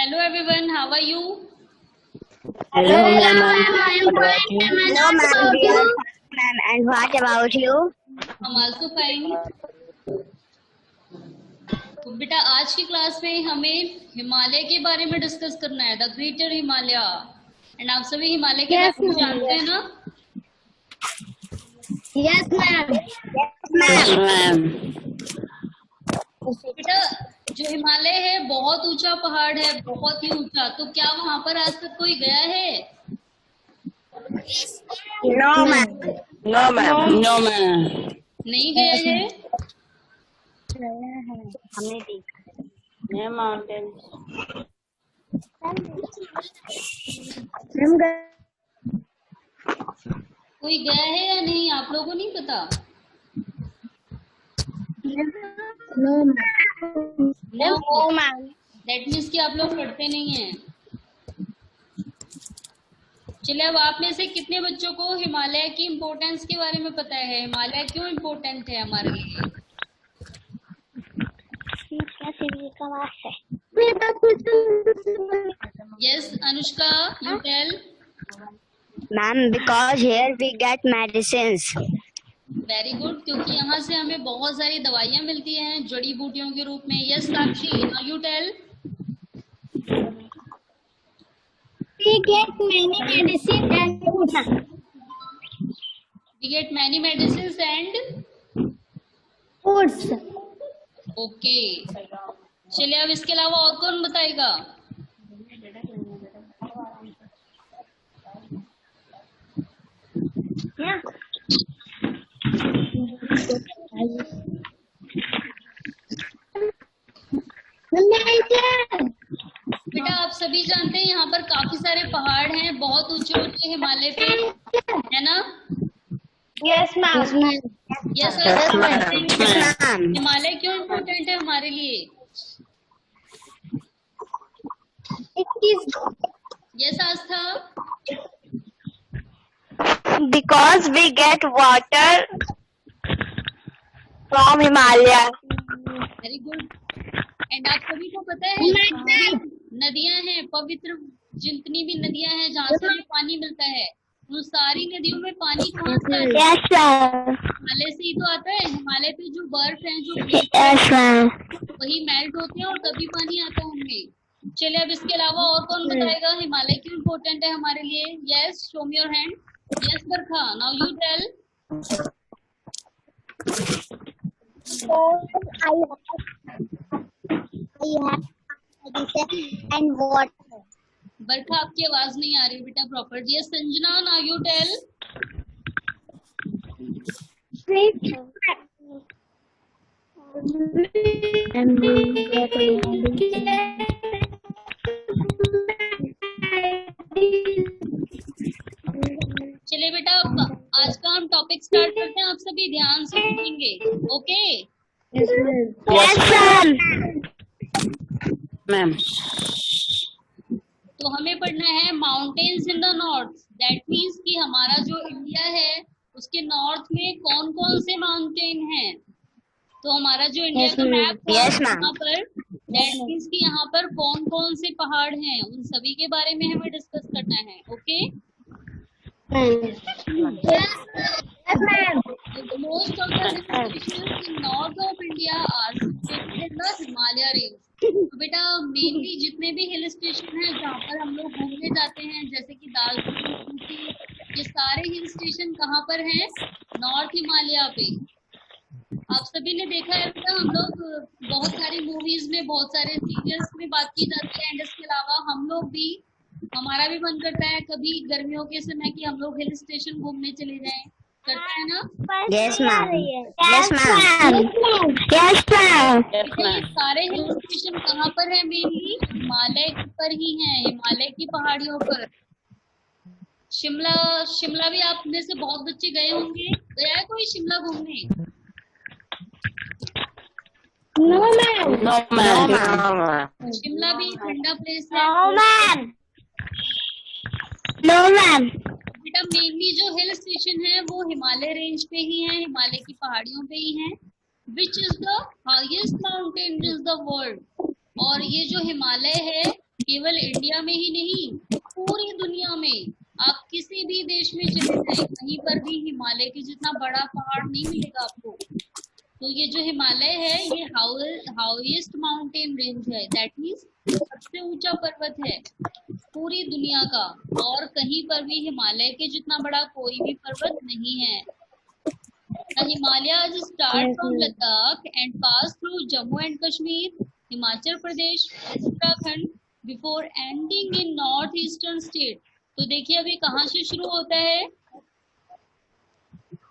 Hello everyone, how are you? Hello, ma'am. I am What about fine, you? ma'am. And No, what ma'am. about We are you? fine, ma'am. And what about you? I'm also fine. तो बेटा आज की class में हमें हिमालय के बारे में discuss करना है, द ग्रेटर हिमालय। एंड आप सभी हिमालय के Yes, बारे में ma'am. जानते हैं ना? Yes, ma'am. Yes, Yes, ma'am. ma'am. बेटा जो हिमालय है बहुत ऊंचा पहाड़ है, बहुत ही ऊंचा। तो क्या वहां पर आज तक कोई गया है? No, ma'am. No, ma'am. No, ma'am. नहीं गए हैं? हमने देखा। No mountains. कोई गया है या नहीं, आप लोगों को नहीं पता? No, ma'am. No, ma'am. That means कि आप लोग पढ़ते नहीं हैं। चलिए, अब आप में से कितने बच्चों को हिमालय की इम्पोर्टेंस के बारे में पता है? हिमालय क्यों इम्पोर्टेंट है हमारे लिए? Yes Anushka, you tell. Ma'am, because here we get medicines. Very good, क्योंकि यहाँ से हमें बहुत सारी दवाइयाँ मिलती हैं जड़ी बूटियों के रूप में। Yes Sakshi, now you tell. We get many medicine and foods. We get many medicine and Foods. Okay. चलिए, अब इसके अलावा और कौन बताएगा? Yeah. बेटा आप सभी जानते हैं यहाँ पर काफी सारे पहाड़ हैं, बहुत ऊंचे ऊंचे हिमालय पे, है ना? Yes, ma'am. Yes Yes, ma'am. Himalaya क्यों इम्पोर्टेंट है हमारे लिए? It is yes Aastha. Because we get water from Himalaya. Very good. And आप सभी को पता है नदियां हैं, पवित्र जितनी भी नदियां हैं जहाँ से हमें पानी मिलता है, उन सारी नदियों में पानी कहाँ से आता है? Yes, ma'am. हिमालय से ही तो आता है। हिमालय पे जो बर्फ है, जो Yes, ma'am. वही मेल्ट होते हैं और तभी पानी आता है उनमें। चलिए, अब इसके अलावा और कौन बताएगा हिमालय क्यों इम्पोर्टेंट है हमारे लिए? Yes, show me your hand. Yes Barkha, now you tell. and water. Barkha आपकी आवाज नहीं आ रही बेटा proper. Yes Sanjana, now you tell. And we get चलिए बेटा, अब आज का हम टॉपिक स्टार्ट करते हैं। आप सभी ध्यान से सुनेंगे, okay? Yes, ma'am. Yes, ma'am. Ma'am. तो हमें पढ़ना है mountains in the north. That means कि हमारा जो इंडिया है उसके नॉर्थ में कौन कौन से माउंटेन हैं। तो हमारा जो इंडिया का मैप है Yes, ma'am. यहाँ पर, दैट मीन्स कि यहाँ पर कौन कौन से पहाड़ हैं, उन सभी के बारे में हमें डिस्कस करना है, okay? Yes, ma'am. Most of the hill stations in north of India are situated in the Himalaya range. तो बेटा मेनली जितने भी हिल स्टेशन हैं जहाँ पर हम लोग घूमने जाते हैं, जैसे कि दार्जिलिंग, ऊटी, ये सारे हिल स्टेशन कहाँ पर हैं? नॉर्थ हिमालय पे। आप सभी ने देखा है बेटा, हम लोग बहुत सारी मूवीज में, बहुत सारे सीरियल्स में बात की जाती है। एंड इसके अलावा हम लोग भी, हमारा भी मन करता है कभी गर्मियों के समय कि हम लोग हिल स्टेशन घूमने चले जाएं, करता है ना? Yes, ma'am. Yes, ma'am. Yes, ma'am. Yes, तो ये ma'am. सारे हिल स्टेशन कहाँ पर है? मेनली हिमालय पर ही है, हिमालय की पहाड़ियों पर। शिमला, शिमला भी आप में से बहुत बच्चे गए होंगे। गया है कोई शिमला घूमने? No, ma'am. No, ma'am. Shimla भी ठंडा प्लेस है। No, ma'am. No, ma'am. बेटा मेनली जो हिल स्टेशन है वो हिमालय रेंज पे ही है, हिमालय की पहाड़ियों पे ही है। Which is the highest mountain in the world. और ये जो हिमालय है केवल इंडिया में ही नहीं, पूरी दुनिया में आप किसी भी देश में चले जाएं, कहीं पर भी हिमालय के जितना बड़ा पहाड़ नहीं मिलेगा आपको। तो ये जो हिमालय है ये हाईएस्ट माउंटेन रेंज है, दैट मीन्स सबसे ऊंचा पर्वत है पूरी दुनिया का, और कहीं पर भी हिमालय के जितना बड़ा कोई भी पर्वत नहीं है। The Himalayas start from Ladakh and pass through Jammu and Kashmir, Himachal Pradesh, Uttarakhand before ending in northeastern state. तो देखिए अभी कहाँ से शुरू होता है,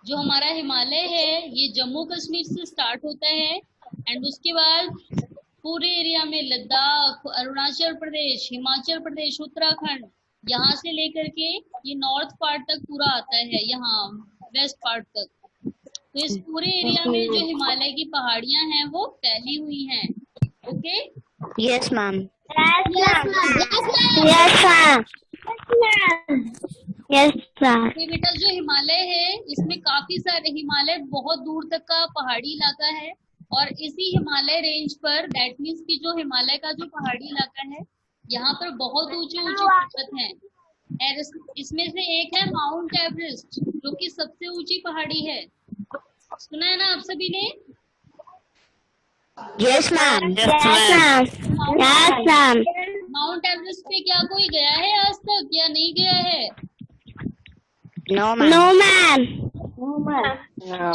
जो हमारा हिमालय है ये जम्मू कश्मीर से स्टार्ट होता है एंड उसके बाद पूरे एरिया में लद्दाख, अरुणाचल प्रदेश, हिमाचल प्रदेश, उत्तराखंड, यहाँ से लेकर के ये नॉर्थ पार्ट तक पूरा आता है, यहाँ वेस्ट पार्ट तक। तो इस पूरे एरिया में जो हिमालय की पहाड़ियां हैं वो फैली हुई हैं। Okay? Yes, ma'am. Yes, ma'am. Yes, ma'am. Yes, sir. ये बेटा जो हिमालय है इसमें काफी सारे, हिमालय बहुत दूर तक का पहाड़ी इलाका है और इसी हिमालय रेंज पर, दैट मीन्स की जो हिमालय का जो पहाड़ी इलाका है यहाँ पर बहुत ऊंचे ऊंचे पर्वत हैं। और इसमें से एक है माउंट एवरेस्ट, जो कि सबसे ऊंची पहाड़ी है। सुना है ना आप सभी ने? Yes, ma'am. Yes, ma'am. Yes, ma'am. Mount Everest पे क्या कोई गया है आज तक या नहीं गया है? No, ma'am. No, ma'am.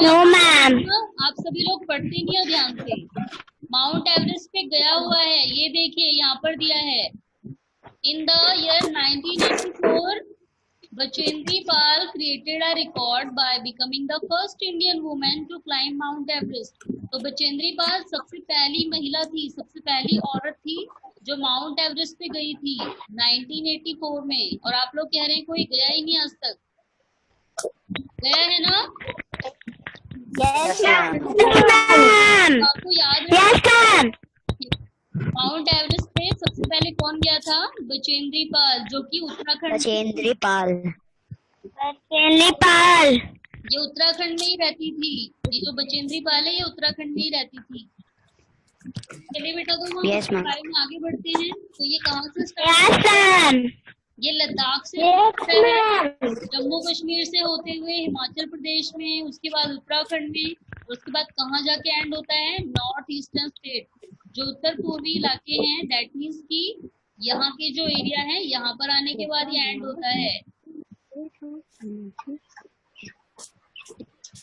No, ma'am. आप सभी लोग पढ़ते नहीं हो ध्यान से। माउंट एवरेस्ट पे गया हुआ है, ये देखिए यहाँ पर दिया है। In the year 1984 Bachendri Pal created a record by becoming the first Indian woman to climb Mount Everest. तो बचेंद्री पाल सबसे पहली महिला थी, सबसे पहली औरत थी जो माउंट एवरेस्ट पे गई थी 1984 में। और आप लोग कह रहे हैं कोई गया ही नहीं आज तक, गया है ना? Yes, ma'am. आपको याद है? Yes, ma'am. माउंट एवरेस्ट पे सबसे पहले कौन गया था? बचेंद्री पाल, जो कि Uttarakhand, Bachendri Pal. Bachendri Pal. ये उत्तराखंड में ही रहती थी। ये जो बचेंद्री पाल है ये उत्तराखंड में ही रहती थी। चलिए बेटा तो हम Yes, ma'am. बारे में आगे बढ़ते हैं। तो ये कहाँ से स्टार्ट? Yes, ma'am. ये लद्दाख से Yes, होता है, ma'am. जम्मू कश्मीर से होते हुए हिमाचल प्रदेश में, उसके बाद उत्तराखंड में, उसके बाद कहाँ जाके एंड होता है? नॉर्थ ईस्टर्न स्टेट, जो उत्तर पूर्वी इलाके हैं, दैट मीन्स कि यहाँ के जो एरिया है यहाँ पर आने के बाद ये एंड होता है।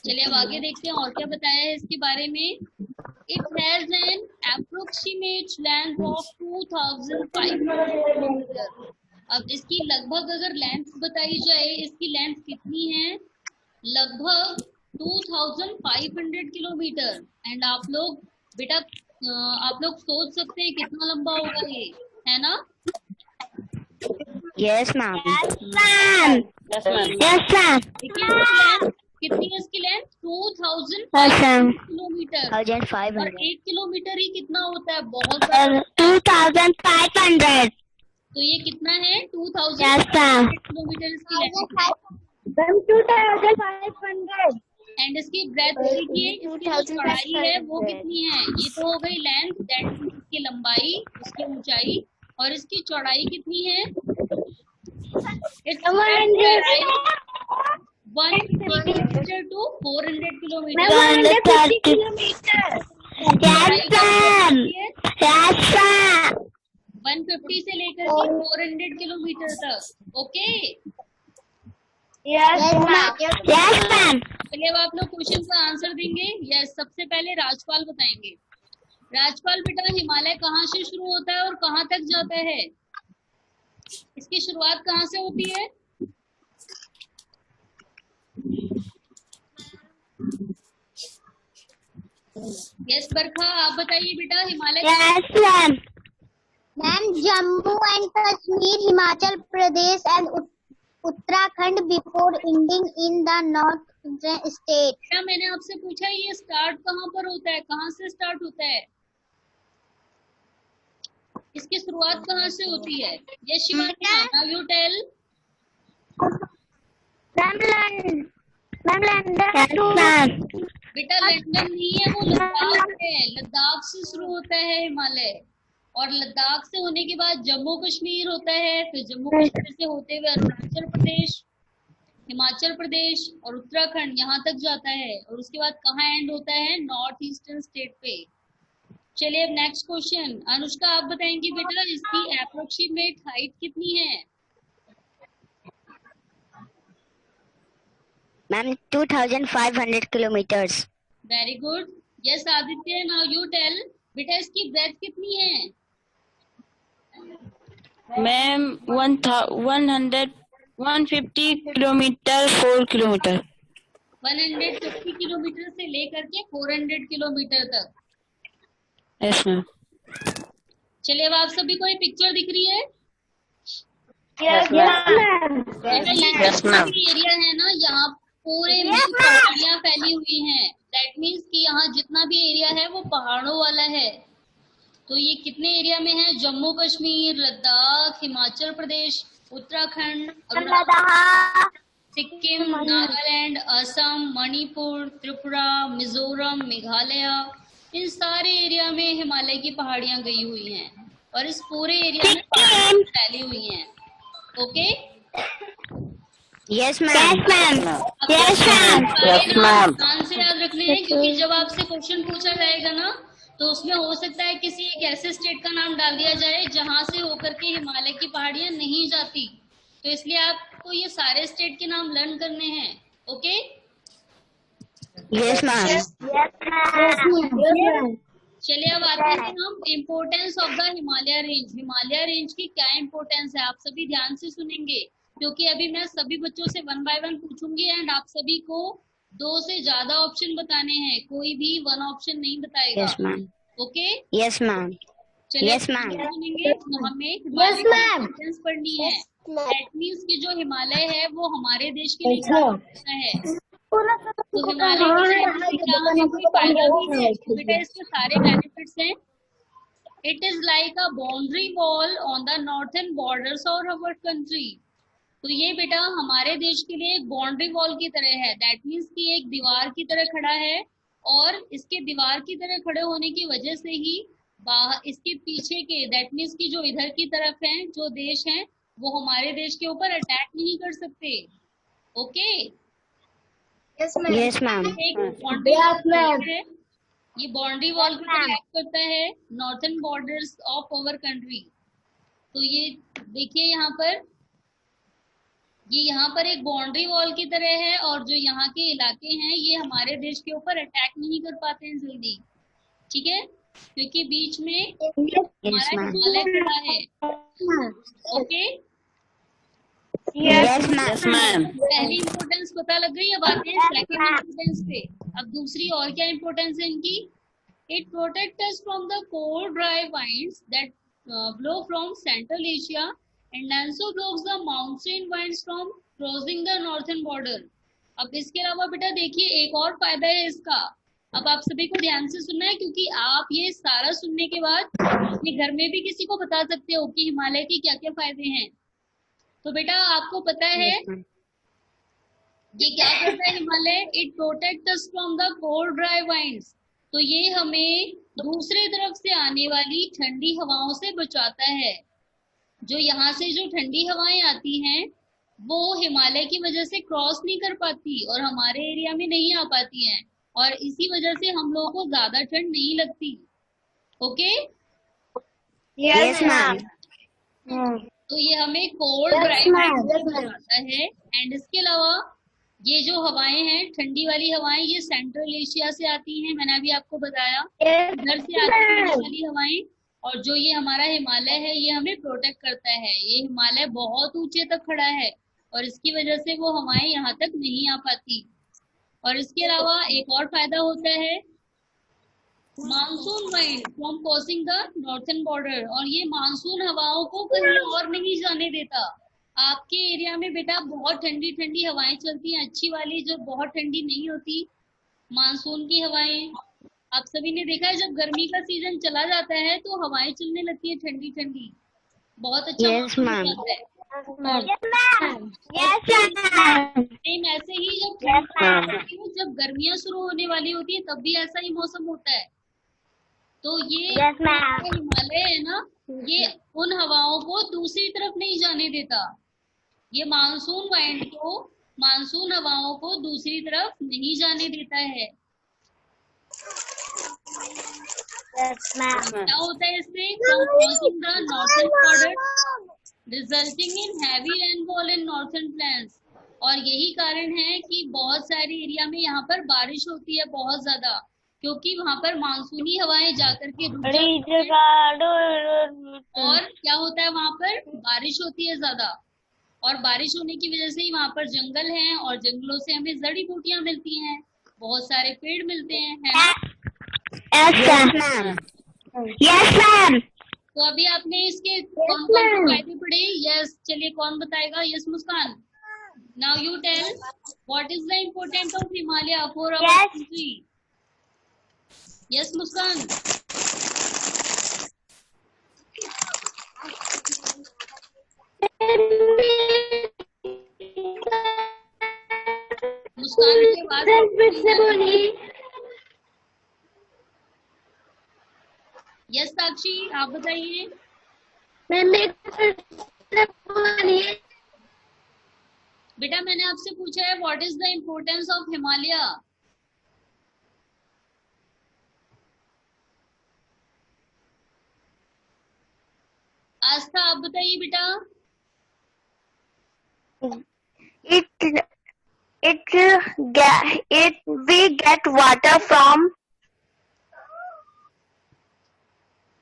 चलिए अब आगे देखते हैं और क्या बताया है इसके बारे में। It has an approximate length of 2500 kilometre. अब इसकी लगभग अगर लेंथ बताई जाए, इसकी लेंथ कितनी है? लगभग 2500 किलोमीटर। एंड आप लोग बेटा आप लोग सोच सकते हैं कितना लंबा होगा ये, है ना? Yes, ma'am. Yes, ma'am. Yes, ma'am. Yes, ma'am. देखिए इसकी लेंथ कितनी है? इसकी लेंथ 2500 किलोमीटर। 1,500. और 1 किलोमीटर ही कितना होता है? बहुत ज्यादा। 2,500. तो ये कितना है? 2000 Yes, ma'am. किलोमीटर इसकी लेंथ है। 2,500. एंड इसकी ब्रेथ देखिए, इसकी जो चौड़ाई है वो कितनी है? ये तो हो गई लेंथ, दैट मींस इसकी लंबाई, उसकी ऊंचाई, और इसकी चौड़ाई कितनी है? It's 150 kilometre to 400 kilometre. 150 kilometre. Yes, ma'am. Yes, ma'am. 150 से लेकर के 400 किलोमीटर तक। Okay, Yes, ma'am. Yes, ma'am. चलिए अब आप लोग क्वेश्चन का आंसर देंगे। यस, सबसे पहले राजपाल बताएंगे। राजपाल बेटा हिमालय कहाँ से शुरू होता है और कहाँ तक जाता है? इसकी शुरुआत कहाँ से होती है? यस बरखा, आप बताइए बेटा Himalaya Yes, ma'am. Ma'am, Jammu and Kashmir, Himachal Pradesh and Uttarakhand before ending in the northern state. क्या मैंने आपसे पूछा ये स्टार्ट कहाँ पर होता है? कहाँ से स्टार्ट होता है? इसकी शुरुआत कहाँ से होती है? ये Shivani, now you tell. London. Yes, ma'am. बेटा लंदन नहीं है, वो लद्दाख है। लद्दाख से शुरू होता है हिमालय। और लद्दाख से होने के बाद जम्मू कश्मीर होता है, फिर जम्मू कश्मीर से होते हुए अरुणाचल प्रदेश, हिमाचल प्रदेश और उत्तराखंड यहाँ तक जाता है, और उसके बाद कहाँ एंड होता है? नॉर्थ ईस्टर्न स्टेट पे। चलिए अब नेक्स्ट क्वेश्चन, अनुष्का आप बताएंगी बेटा इसकी अप्रोक्सीमेट हाइट कितनी है? Ma'am 2500 kilometers. Very good. Yes Aditya, now you tell बेटा इसकी ब्रेथ कितनी है? Ma'am 150 kilometre 4 kilometre. 150 किलोमीटर से लेकर के 400 किलोमीटर तक। Yes ma'am. चलिए अब आप सभी को ये पिक्चर दिख रही है? Yes ma'am. बेटा ये Yes, जितना ma'am. भी एरिया है ना, यहाँ पूरे में पहाड़ियाँ फैली हुई हैं। दैट मीन्स कि यहाँ जितना भी एरिया है वो पहाड़ों वाला है। तो ये कितने एरिया में है? जम्मू कश्मीर, लद्दाख, हिमाचल प्रदेश, उत्तराखंड, सिक्किम, नागालैंड, असम, मणिपुर, त्रिपुरा, मिजोरम, मेघालय, इन सारे एरिया में हिमालय की पहाड़ियां गई हुई हैं और इस पूरे एरिया में पहाड़ियां फैली हुई हैं। Okay? Yes, ma'am. Yes, ma'am. ध्यान से याद रखने हैं, क्योंकि जब आपसे क्वेश्चन पूछा जाएगा ना, तो उसमें हो सकता है किसी एक ऐसे स्टेट का नाम डाल दिया जाए जहां से होकर के हिमालय की पहाड़ियां नहीं जाती। तो इसलिए आपको ये सारे स्टेट के नाम लर्न करने हैं। ओके? Yes, ma'am. चलिए अब आते हैं हम importance of the Himalaya range. Himalaya range की क्या इम्पोर्टेंस है, आप सभी ध्यान से सुनेंगे, क्योंकि अभी मैं सभी बच्चों से 1 बाय 1 पूछूंगी एंड आप सभी को 2 से ज्यादा ऑप्शन बताने हैं, कोई भी 1 ऑप्शन नहीं बताएगा। Yes, ma'am. Okay? Yes, ma'am. चलिए Yes, ma'am. सुनेंगे, तो हमें हिमालय की इम्पोर्टेंस पढ़नी है। दैट मीन्स कि जो हिमालय है वो हमारे देश के लिए क्या होता है। तो हिमालय की क्या हमें कोई फायदा भी है? तो बेटा इसके सारे बेनिफिट्स हैं। It is like a boundary wall on the northern borders of our country. तो ये बेटा हमारे देश के लिए एक बाउंड्री वॉल की तरह है। दैट मीन्स कि एक दीवार की तरह खड़ा है, और इसके दीवार की तरह खड़े होने की वजह से ही बाहर इसके पीछे के, दैट मीन्स कि जो इधर की तरफ है, जो देश हैं, वो हमारे देश के ऊपर अटैक नहीं कर सकते। ओके? Yes, ma'am. एक बाउंड्री वॉल है, ये बाउंड्री वॉल की तरह एक्ट करता है northern borders of our country. तो ये देखिए यहाँ पर, ये यहाँ पर एक बाउंड्री वॉल की तरह है, और जो यहाँ के इलाके हैं ये हमारे देश के ऊपर अटैक नहीं कर पाते हैं जल्दी। ठीक है? क्योंकि बीच में Yes, हमारा ma'am. हिमालय खड़ा है। Okay? Yes, ma'am. Yes, ma'am. पहली इम्पोर्टेंस पता लग गई। अब आते हैं सेकंड इम्पोर्टेंस पे। अब दूसरी और क्या इम्पोर्टेंस है इनकी? It protect us from the cold dry winds that blow from Central Asia and also blocks the monsoon winds from crossing the northern border. अब इसके अलावा बेटा देखिए एक और फायदा है इसका। अब आप सभी को ध्यान से सुनना है, क्योंकि आप ये सारा सुनने के बाद अपने घर में भी किसी को बता सकते हो कि हिमालय के क्या क्या फायदे हैं। तो बेटा आपको पता है Yes, ma'am. ये क्या करता है Himalaya? It protect us from the cold dry winds। तो ये हमें दूसरे तरफ से आने वाली ठंडी हवाओं से बचाता है। जो यहाँ से जो ठंडी हवाएं आती हैं वो हिमालय की वजह से क्रॉस नहीं कर पाती और हमारे एरिया में नहीं आ पाती हैं, और इसी वजह से हम लोगों को ज्यादा ठंड नहीं लगती। ओके? Yes, ma'am. तो ये हमें कोल्ड ड्राई बनाता है। एंड इसके अलावा ये जो हवाएं हैं, ठंडी वाली हवाएं, ये सेंट्रल एशिया से आती हैं, मैंने अभी आपको बताया, इधर से आती है ये वाली हवाएं। और जो ये हमारा हिमालय है ये हमें प्रोटेक्ट करता है। ये हिमालय बहुत ऊंचे तक खड़ा है और इसकी वजह से वो हवाएं यहाँ तक नहीं आ पाती। और इसके अलावा एक और फायदा होता है, monsoon wind from crossing the northern border. और ये मानसून हवाओं को कहीं और नहीं जाने देता। आपके एरिया में बेटा बहुत ठंडी ठंडी हवाएं चलती हैं, अच्छी वाली जो बहुत ठंडी नहीं होती, मानसून की हवाएं। आप सभी ने देखा है जब गर्मी का सीजन चला जाता है तो हवाएं चलने लगती है ठंडी ठंडी, बहुत अच्छा Yes, मौसम हो ma'am. जाता है। Yes, ma'am. सेम ऐसे ही जब ठंड होती है, जब गर्मियां शुरू होने वाली होती है तब भी ऐसा ही मौसम होता है। तो ये Yes, ma'am. हिमालय है ना, ये उन हवाओं को दूसरी तरफ नहीं जाने देता। ये मानसून हवाओं को दूसरी तरफ नहीं जाने देता है। Yes, ma'am. क्या होता है इससे? From crossing the northern border, resulting in heavy rainfall in northern plains। और यही कारण है कि बहुत सारे एरिया में यहाँ पर बारिश होती है बहुत ज्यादा, क्योंकि वहाँ पर मानसूनी हवाएं जाकर के रुक जाती हैं और क्या होता है वहाँ पर बारिश होती है ज्यादा, और बारिश होने की वजह से ही वहाँ पर जंगल हैं और जंगलों से हमें जड़ी बूटियां मिलती हैं, बहुत सारे पेड़ मिलते हैं, है ना? Yes, ma'am. Yes, ma'am. तो अभी आपने इसके कौन कौन से फायदे पढ़े? यस, चलिए कौन बताएगा? Yes Muskan, now you tell what is the importance of Himalaya for our country. Yes Muskan. Muskan की आवाज। यस साक्षी, आप बताइए। बेटा मैंने आपसे पूछा है what is the importance of Himalaya. Aastha आप बताइए बेटा। We get water from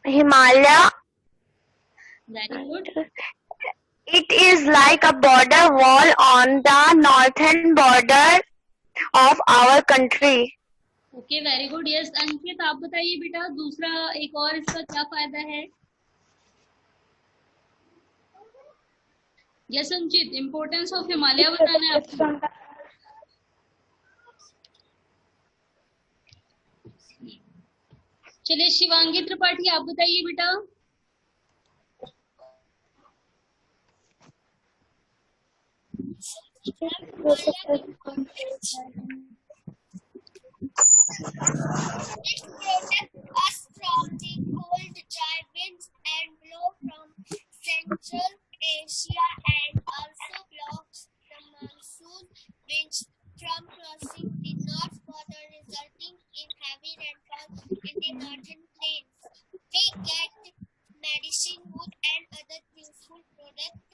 Himalaya. Very good. It is like a border wall on the northern border of our country. Okay very good. Yes Ankit आप बताइए बेटा, दूसरा एक और इसका क्या फायदा है? Yes Ankit, importance of Himalaya बताना है आपको। चलिए शिवांगी त्रिपाठी आप बताइए बेटा। It protects us from the cold, dry winds and blow from Central Asia, and also blocks the monsoon winds from crossing the north border, resulting in heavy rainfall in the northern plains. We get medicine, wood, and other useful products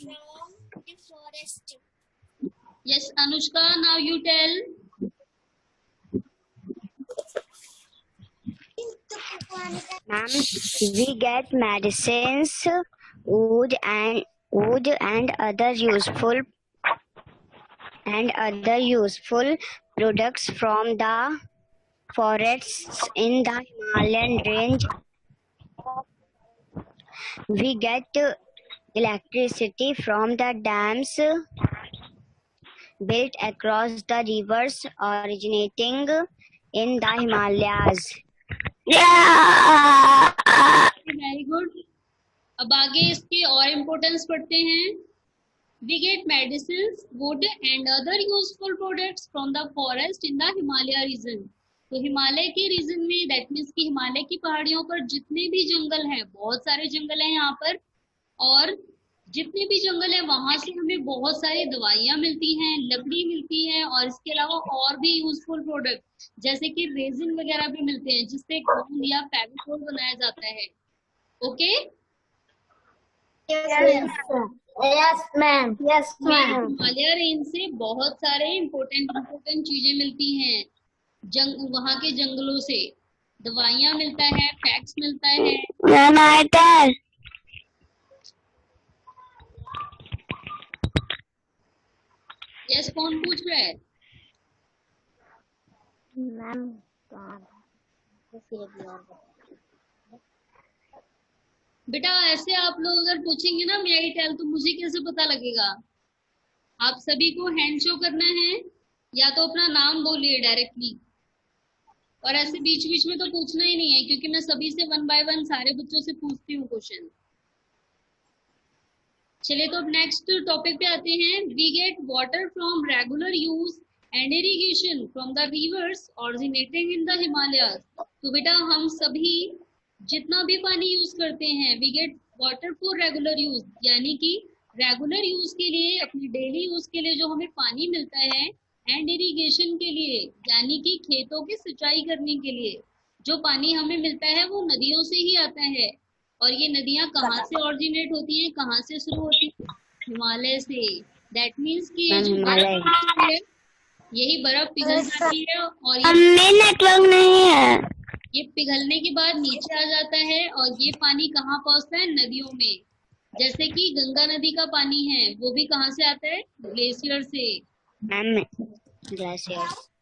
from the forest. Yes Anushka, now you tell. Ma'am, we get medicines, wood and other useful products from the forests in the Himalayan range. We get electricity from the dams built across the rivers originating in the Himalayas. Very good. अब आगे इसके और importance पढ़ते हैं। We get medicine, wood and other useful products from the forest in the Himalaya region. तो हिमालय के reason में that means कि हिमालय की पहाड़ियों पर जितने भी जंगल हैं, बहुत सारे जंगल हैं यहाँ पर, और जितने भी जंगल है वहां से हमें बहुत सारी दवाइयां मिलती हैं, लकड़ी मिलती है, और इसके अलावा और भी यूजफुल प्रोडक्ट जैसे कि रेजिन वगैरह भी मिलते हैं जिससे गोंद या फेविकोल बनाया जाता है। Okay Yes, ma'am. Yes, ma'am. Himalaya range से बहुत सारे इम्पोर्टेंट चीजें मिलती हैं। वहां के जंगलों से दवाइयां मिलता है, फैक्ट्स मिलता है। यस कौन पूछ रहा है? मैम बेटा ऐसे आप लोग अगर पूछेंगे ना मे आई टेल, तो मुझे कैसे पता लगेगा? आप सभी को हैंड शो करना है या तो अपना नाम बोलिए डायरेक्टली, और ऐसे बीच बीच में तो पूछना ही नहीं है क्योंकि मैं सभी से 1 बाय 1 सारे बच्चों से पूछती हूँ क्वेश्चन। चलिए तो अब नेक्स्ट टॉपिक पे आते हैं। We get water from regular use and irrigation from the rivers originating in the Himalayas. तो बेटा हम सभी जितना भी पानी यूज करते हैं we get water for regular use, यानी कि रेगुलर यूज के लिए, अपने डेली यूज के लिए जो हमें पानी मिलता है, एंड इरिगेशन के लिए यानी कि खेतों की सिंचाई करने के लिए जो पानी हमें मिलता है वो नदियों से ही आता है। और ये नदियां कहाँ से ऑरिजिनेट होती हैं, कहाँ से शुरू होती है? हिमालय से। दैट मीन्स कि ये जो बर्फ है यही बर्फ पिघल जाती है और ये नेटवर्क नहीं है, ये पिघलने के बाद नीचे आ जाता है और ये पानी कहाँ पहुंचता है? नदियों में। जैसे कि गंगा नदी का पानी है वो भी कहाँ से आता है? ग्लेशियर से।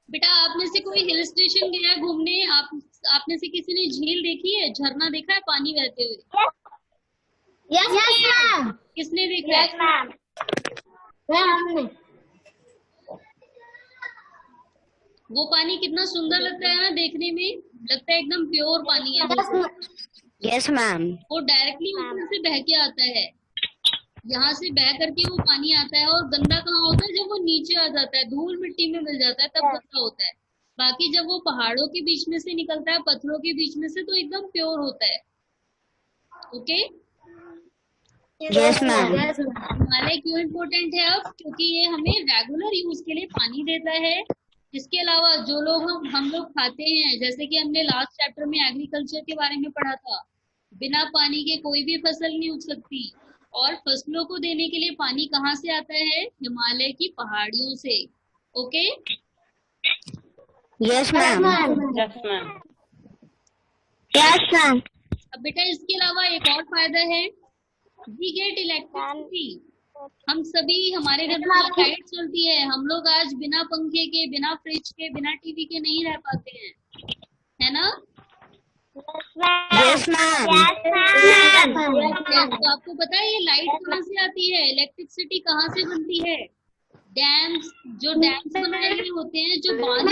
बेटा आप में से कोई हिल स्टेशन गया है घूमने? आप में से किसी ने झील देखी है, झरना देखा है पानी बहते हुए? Yes, ma'am. किसने देखा है? Yes, ma'am. हमने। वो पानी कितना सुंदर लगता है ना देखने में, लगता है एकदम प्योर पानी है। Yes, ma'am. वो डायरेक्टली ऊपर से बह के आता है, यहाँ से बह करके वो पानी आता है। और गंदा कहाँ होता है? जब वो नीचे आ जाता है, धूल मिट्टी में मिल जाता है, तब गंदा होता है। बाकी जब वो पहाड़ों के बीच में से निकलता है, पत्थरों के बीच में से, तो एकदम प्योर होता है। ओके? Yes, ma'am. हिमालय क्यों इम्पोर्टेंट है अब? क्योंकि ये हमें रेगुलर यूज के लिए पानी देता है। इसके अलावा जो लोग हम लोग खाते हैं, जैसे कि हमने लास्ट चैप्टर में एग्रीकल्चर के बारे में पढ़ा था, बिना पानी के कोई भी फसल नहीं उग सकती। और फसलों को देने के लिए पानी कहाँ से आता है? हिमालय की पहाड़ियों से। Okay? Yes, ma'am. Yes, ma'am. Yes, ma'am. अब बेटा इसके अलावा एक और फायदा है, वी गेट इलेक्ट्रिसिटी। हम सभी, हमारे घर में लाइट चलती है, हम लोग आज बिना पंखे के, बिना फ्रिज के, बिना टीवी के नहीं रह पाते हैं, है ना? Yes, ma'am. तो आपको पता है ये लाइट कहाँ से आती है? इलेक्ट्रिसिटी कहाँ से बनती है? डैम्स, जो डैम्स बनाए हुए होते हैं, जो बांध।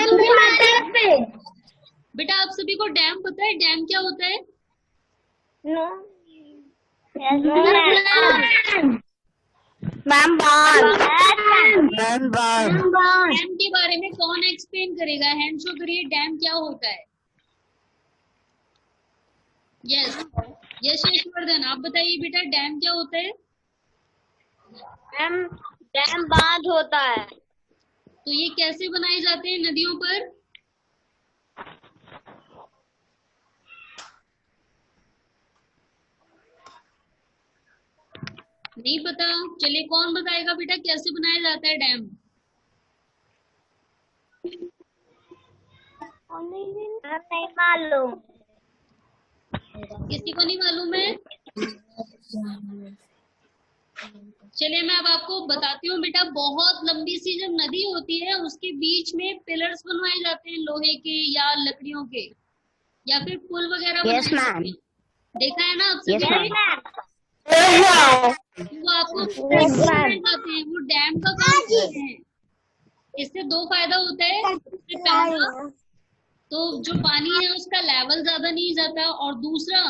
बेटा आप सभी को डैम पता है? डैम क्या होता है? मैम बांध। Ma'am, bar. डैम के बारे में कौन एक्सप्लेन करेगा? हैंड शो करिए, डैम क्या होता है? यस यस यशवर्धन, आप बताइए बेटा डैम क्या होता है? डैम बांध होता है। तो ये कैसे बनाए जाते हैं नदियों पर? नहीं पता? चलिए कौन बताएगा बेटा कैसे बनाया जाता है डैम? नहीं मालूम। किसी को नहीं मालूम है? चलिए मैं अब आपको बताती हूँ बेटा। बहुत लंबी सी जब नदी होती है उसके बीच में पिलर्स बनवाए जाते हैं, लोहे के या लकड़ियों के, या फिर पुल वगैरह Yes, बनाए ma'am. जाते हैं। देखा है ना आप Yes, सभी? ma'am. वो आपको आते हैं, वो डैम का काम करते हैं। इससे दो फायदा होता है। सबसे पहला तो जो पानी है उसका लेवल ज्यादा नहीं जाता, और दूसरा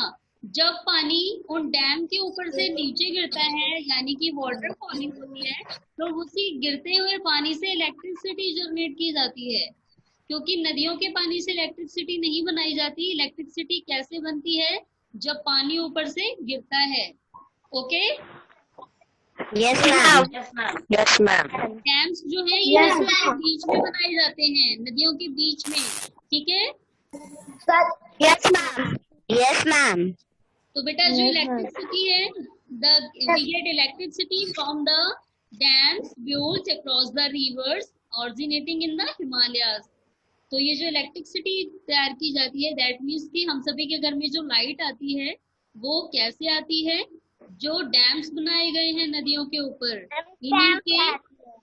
जब पानी उन डैम के ऊपर से नीचे गिरता है, यानी कि वाटर फॉलिंग होती है, तो उसी गिरते हुए पानी से इलेक्ट्रिसिटी जनरेट की जाती है। क्योंकि नदियों के पानी से इलेक्ट्रिसिटी नहीं बनाई जाती। इलेक्ट्रिसिटी कैसे बनती है? जब पानी ऊपर से गिरता है। Okay? Yes, ma'am. Yes, ma'am. Dams जो है ये नदियों के बीच में बनाए जाते हैं, नदियों के बीच में। ठीक है? Yes, ma'am. Yes, ma'am. तो बेटा जो इलेक्ट्रिसिटी है, we get electricity from the dams built across the rivers originating in the Himalayas। तो ये जो इलेक्ट्रिसिटी तैयार की जाती है, दैट मीन्स कि हम सभी के घर में जो लाइट आती है वो कैसे आती है? जो डैम्स बनाए गए हैं नदियों के ऊपर,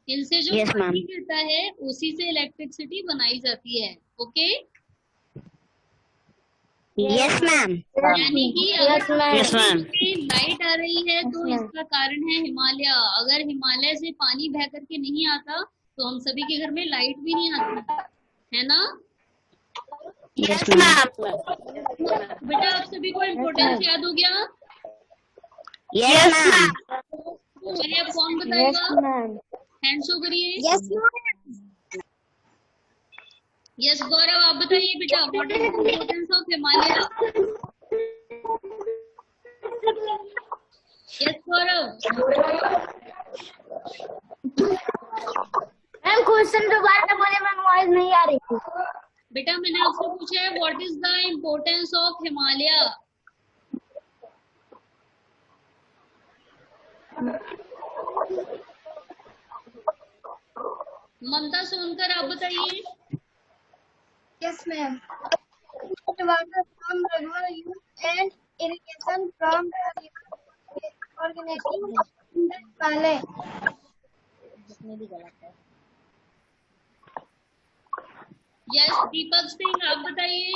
इनसे जो Yes, ma'am. पानी गिरता है उसी से इलेक्ट्रिसिटी बनाई जाती है। ओके? Yes, ma'am. यानी कि अगर Yes, ma'am. लाइट आ रही है तो इसका कारण है हिमालय। अगर हिमालय से पानी बह करके नहीं आता तो हम सभी के घर में लाइट भी नहीं आती, है ना? Yes, ma'am. बेटा आप सभी को इम्पोर्टेंस याद हो गया? Yes, ma'am. चलिए अब कौन बताएगा? हैंड शो करिए। यस गौरव, आप बताइए बेटा, what is the importance of Himalaya? Yes Gaurav. Ma'am question दोबारा बोले, मैम आवाज नहीं आ रही थी। बेटा मैंने आपसे पूछा है what is the importance of Himalaya? Mamta Sonkar, आप बताइए। Yes, ma'am. Water from river use and irrigation from the river originating in the valley. Yes Deepak Singh, आप बताइए।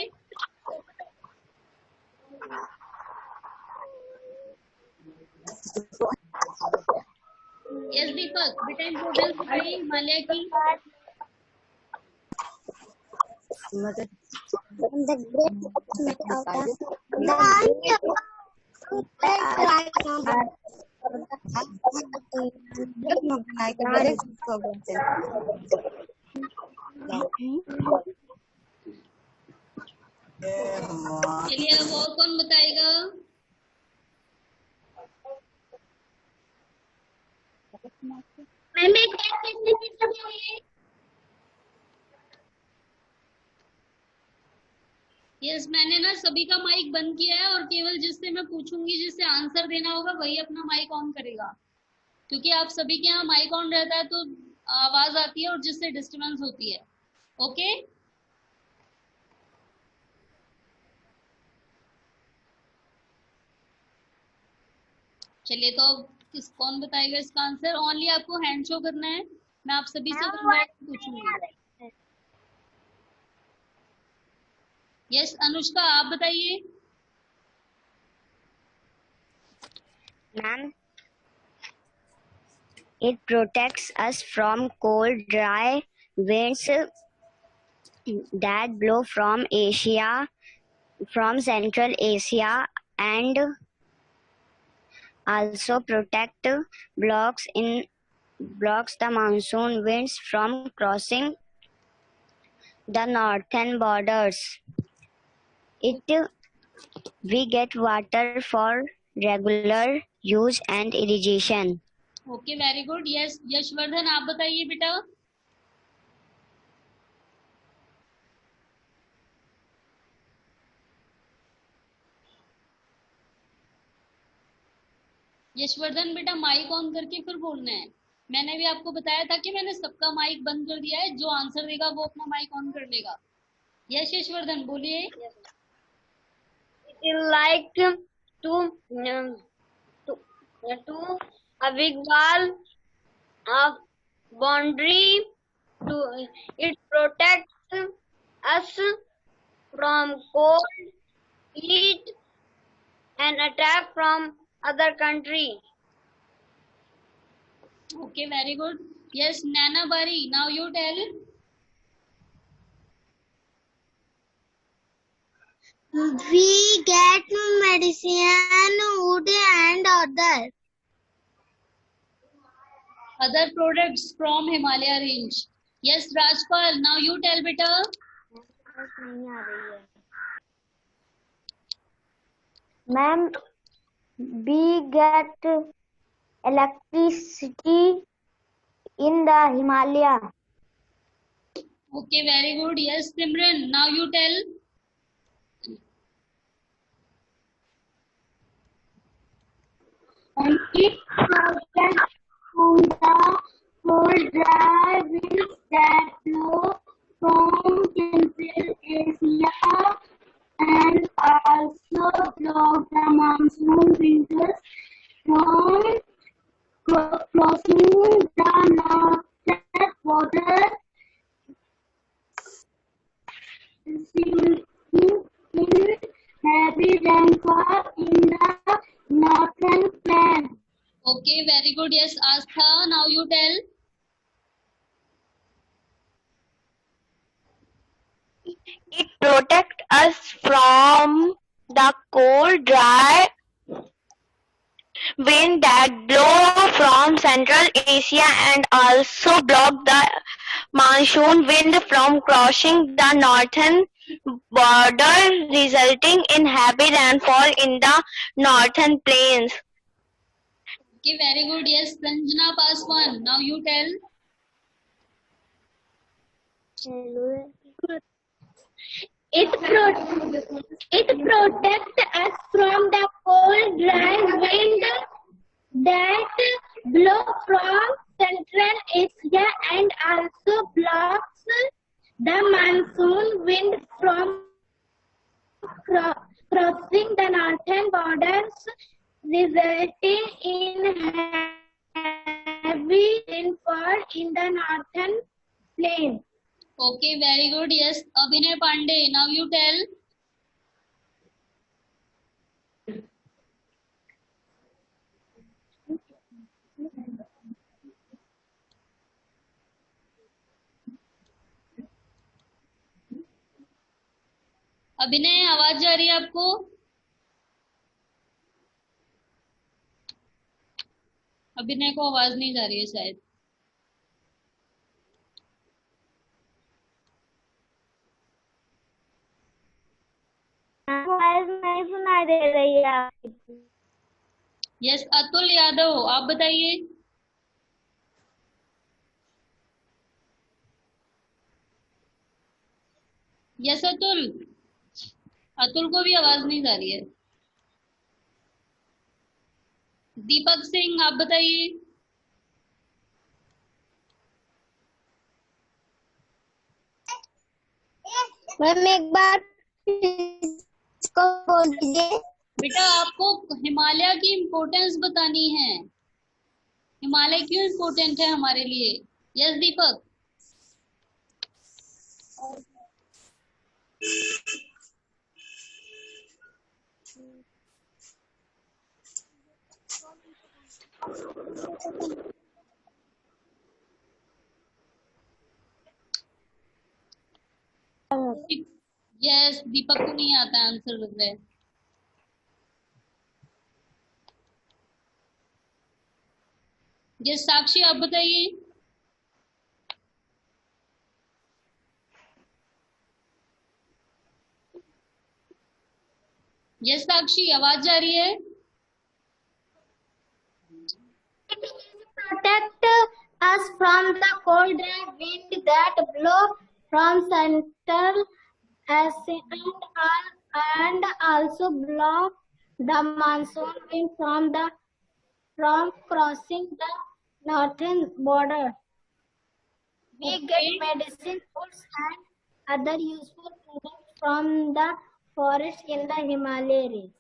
यस दीपक, बेटा इम्पोर्टेंस बताइए हिमालय की। The great चलिए अब और कौन बताएगा? मैम एक बताइए। यस मैंने ना सभी का माइक बंद किया है और केवल जिससे मैं पूछूंगी, जिससे आंसर देना होगा, वही अपना माइक ऑन करेगा, क्योंकि आप सभी के यहाँ माइक ऑन रहता है तो आवाज आती है और जिससे डिस्टरबेंस होती है। ओके चलिए, तो किस कौन बताएगा इसका आंसर? ओनली आपको हैंड शो करना है, मैं आप सभी से पूछूंगी। यस अनुष्का, आप बताइए। Ma'am, it protects us from cold, dry winds that blow from Asia, from Central Asia, and also blocks the monsoon winds from crossing the northern borders. We get water for regular use and irrigation. Okay very good. Yes Yashvardhan, आप बताइए बेटा। यशवर्धन बेटा mic on करके फिर बोलना है। मैंने भी आपको बताया था कि मैंने सबका माइक बंद कर दिया है, जो आंसर देगा वो अपना माइक ऑन कर लेगा। यस यशवर्धन बोलिए। Like to a big wall of boundary. It protects us from cold, heat, and attack from other country. Okay very good. Yes Naina Bari, now you tell. We get medicine, wood and other products from Himalaya range. Yes Rajpal, now you tell beta। Ma'am, we get electricity in the Himalaya. Okay, very good। Yes Simran, now you tell। And it protects from the cold, dry winds that blow from Central Asia and also block the monsoon winters from crossing the northern border, resulting in heavy rainfall in the northern plains. Okay, very good। Yes Astha, now you tell। It protects us from the cold, dry wind that blow from Central Asia and also block the monsoon wind from crossing the northern border, resulting in heavy rainfall in the northern plains. Okay, very good. Yes, Sanjana, pass one. Now you tell. It protects us from the cold, dry wind that blow from Central Asia and also blocks the monsoon wind from crossing the northern borders, resulting in heavy rainfall in the northern plains. Okay, very good. Yes, Abhinay Pandey. Now you tell. अभिनय, आवाज जा रही है आपको? अभिनय को आवाज नहीं जा रही है शायद। आवाज नहीं सुनाई दे रही है आपकी। यस, अतुल यादव, आप बताइए। यस अतुल, अतुल को भी आवाज नहीं जा रही है। दीपक सिंह, आप बताइए। मैम एक बार इसको बोल दीजिए। बेटा आपको हिमालय की इम्पोर्टेंस बतानी है। हिमालय क्यों इम्पोर्टेंट है हमारे लिए? यस दीपक। यस, दीपक को नहीं आता आंसर लग रहा है। यस साक्षी, आप बताइए। यस साक्षी, आवाज जा रही है? Protect us from the cold dry wind that blow from Central Asia and also block the monsoon wind from crossing the northern border. We get medicine, foods and other useful products from the forest in the Himalaya region.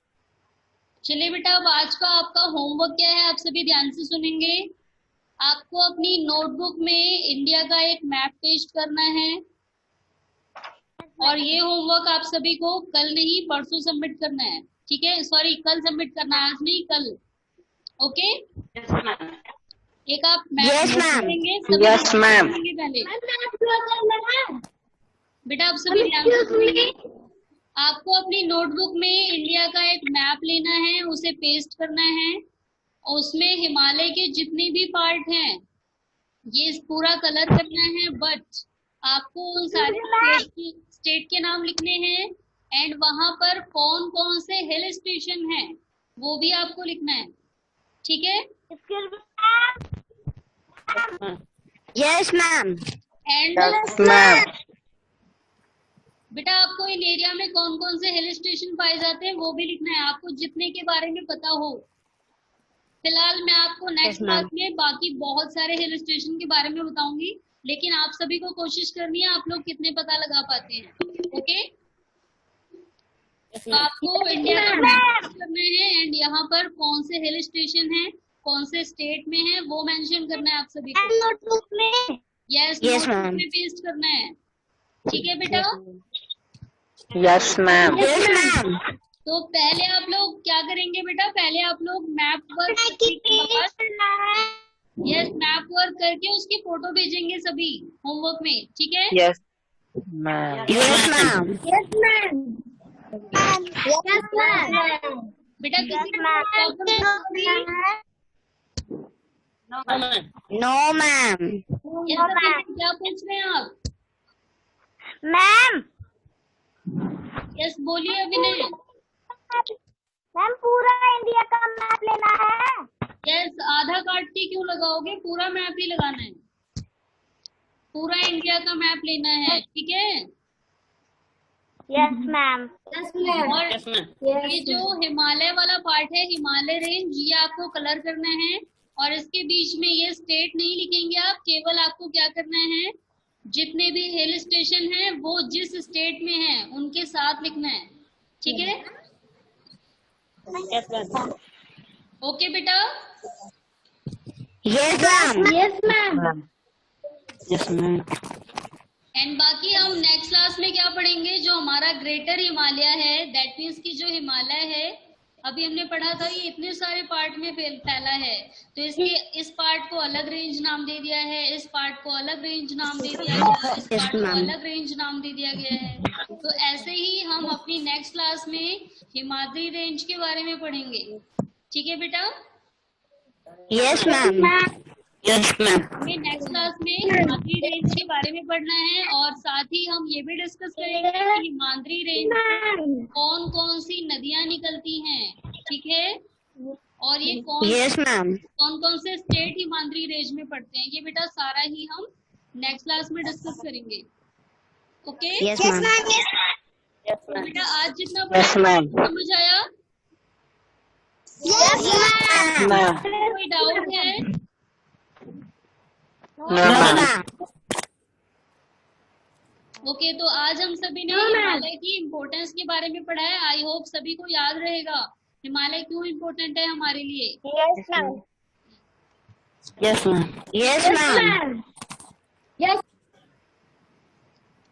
चलिए बेटा, अब आज का आपका homework क्या है, आप सभी ध्यान से सुनेंगे। आपको अपनी नोटबुक में इंडिया का एक मैप पेस्ट करना है और ये होमवर्क आप सभी को कल नहीं परसों सबमिट करना है। ठीक है, सॉरी कल सबमिट करना है, आज नहीं कल। ओके, एक आप मैप करेंगे पहले। बेटा आप सभी ध्यान से सुनिए। आपको अपनी नोटबुक में इंडिया का एक मैप लेना है, उसे पेस्ट करना है और उसमें हिमालय के जितने भी पार्ट हैं ये पूरा कलर करना है, बट आपको उन सारे स्टेट के नाम लिखने हैं एंड वहां पर कौन कौन से हिल स्टेशन हैं वो भी आपको लिखना है। ठीक है? Yes ma'am. एंड बेटा आपको इन एरिया में कौन कौन से हिल स्टेशन पाए जाते हैं वो भी लिखना है, आपको जितने के बारे में पता हो। फिलहाल मैं आपको नेक्स्ट क्लास में बाकी बहुत सारे हिल स्टेशन के बारे में बताऊंगी, लेकिन आप सभी को कोशिश करनी है आप लोग कितने पता लगा पाते हैं। ओके, तो आपको इंडिया का मैप करना है एंड यहाँ पर कौन से हिल स्टेशन है, कौन से स्टेट में है वो मेंशन करना है आप सभी को। नोटबुक में यस, नोटबुक में पेस्ट करना है। ठीक है बेटा? Yes ma'am. तो पहले आप लोग क्या करेंगे बेटा, पहले आप लोग map work yes map work करके उसकी फोटो भेजेंगे सभी होमवर्क में। ठीक है? Yes ma'am. बेटा किसी को No, ma'am. क्या पूछ रहे हैं आप? मैम यस बोलिए अभिनय। मैम पूरा इंडिया का मैप लेना है। यस आधा काट के क्यों लगाओगे, पूरा मैप ही लगाना है, पूरा इंडिया का मैप लेना है, ठीक है। Yes ma'am. और ये जो हिमालय वाला पार्ट है, हिमालय रेंज, ये आपको कलर करना है और इसके बीच में ये स्टेट नहीं लिखेंगे आप, केवल आपको क्या करना है, जितने भी हिल स्टेशन हैं वो जिस स्टेट में हैं उनके साथ लिखना है, ठीक है। ओके बेटा। Yes, ma'am. Yes ma'am. Yes, ma'am. And बाकी हम नेक्स्ट क्लास में क्या पढ़ेंगे, जो हमारा ग्रेटर हिमालय है, दैट मीन्स की जो हिमालय है, अभी हमने पढ़ा था ये इतने सारे पार्ट में फैला है, तो इसके इस पार्ट को अलग रेंज नाम दे दिया है, इस पार्ट को अलग रेंज नाम दे दिया गया है, इस पार्ट को अलग रेंज नाम दे दिया गया है। तो ऐसे ही हम अपनी नेक्स्ट क्लास में हिमालय रेंज के बारे में पढ़ेंगे, ठीक है बेटा। Yes, ma'am. Yes, ma'am. हमें नेक्स्ट क्लास में हिमालय रेंज के बारे में पढ़ना है और साथ ही हम ये भी डिस्कस करेंगे कि हिमालय रेंज में कौन कौन सी नदियां निकलती हैं, ठीक है, और ये Yes, ma'am. कौन से स्टेट हिमालय रेंज में पड़ते हैं, ये बेटा सारा ही हम नेक्स्ट क्लास में डिस्कस करेंगे, ओके। Yes, ma'am. तो बेटा आज जितना Yes, ma'am. समझ आया, यस मैम। कोई डाउट है? No, ma'am. ओके तो आज हम सभी ने हिमालय की इम्पोर्टेंस के बारे में पढ़ा है, आई होप सभी को याद रहेगा हिमालय क्यों इम्पोर्टेंट है हमारे लिए। Yes ma'am. Yes, ma'am. Yes, ma'am. Yes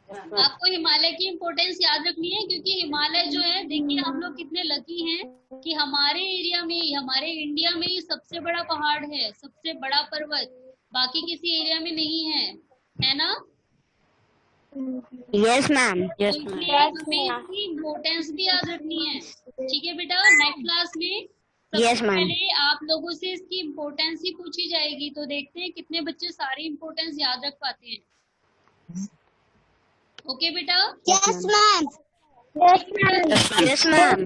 आपको हिमालय की इम्पोर्टेंस याद रखनी है, क्योंकि हिमालय जो है, देखिए हम लोग कितने लकी हैं कि हमारे एरिया में, हमारे इंडिया में ही सबसे बड़ा पहाड़ है, सबसे बड़ा पर्वत, बाकी किसी एरिया में नहीं है ना। Yes, ma'am. तो इसलिए हमें इसकी इम्पोर्टेंस भी याद रखनी है, ठीक है बेटा। नेक्स्ट क्लास में सबसे Yes, ma'am. पहले आप लोगों से इसकी इम्पोर्टेंस ही पूछी जाएगी, तो देखते हैं कितने बच्चे सारी इम्पोर्टेंस याद रख पाते हैं, ओके बेटा। Yes ma'am. Yes ma'am. Yes, ma'am.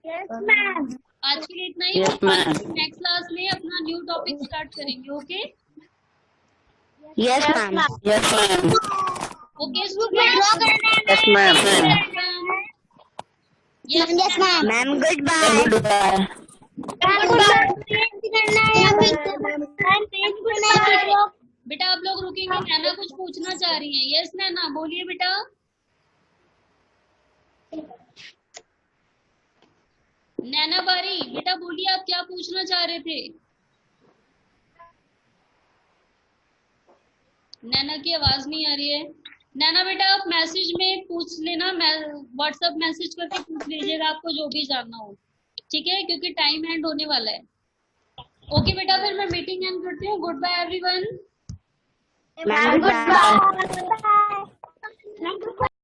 Yes ma'am. आज के लिए इतना ही। Yes, ma'am. नेक्स्ट क्लास में अपना न्यू टॉपिक स्टार्ट करेंगे, okay. Yes, ma'am. Yes, ma'am. Okay Yes, ma'am. Yes ma'am. Ma'am, goodbye. Goodbye. बेटा आप लोग रुकेंगे, नैना कुछ पूछना चाह रही है। यस नैना बोलिए बेटा। नैना बारी बेटा बोलिए, आप क्या पूछना चाह रहे थे। नैना की आवाज नहीं आ रही है। नैना बेटा आप मैसेज में पूछ लेना, व्हाट्सएप मैसेज करके पूछ लीजिएगा आपको जो भी जानना हो, ठीक है, क्योंकि टाइम एंड होने वाला है। ओके बेटा फिर मैं मीटिंग एंड करती हूँ। Good bye everyone. Ma'am, goodbye. Goodbye.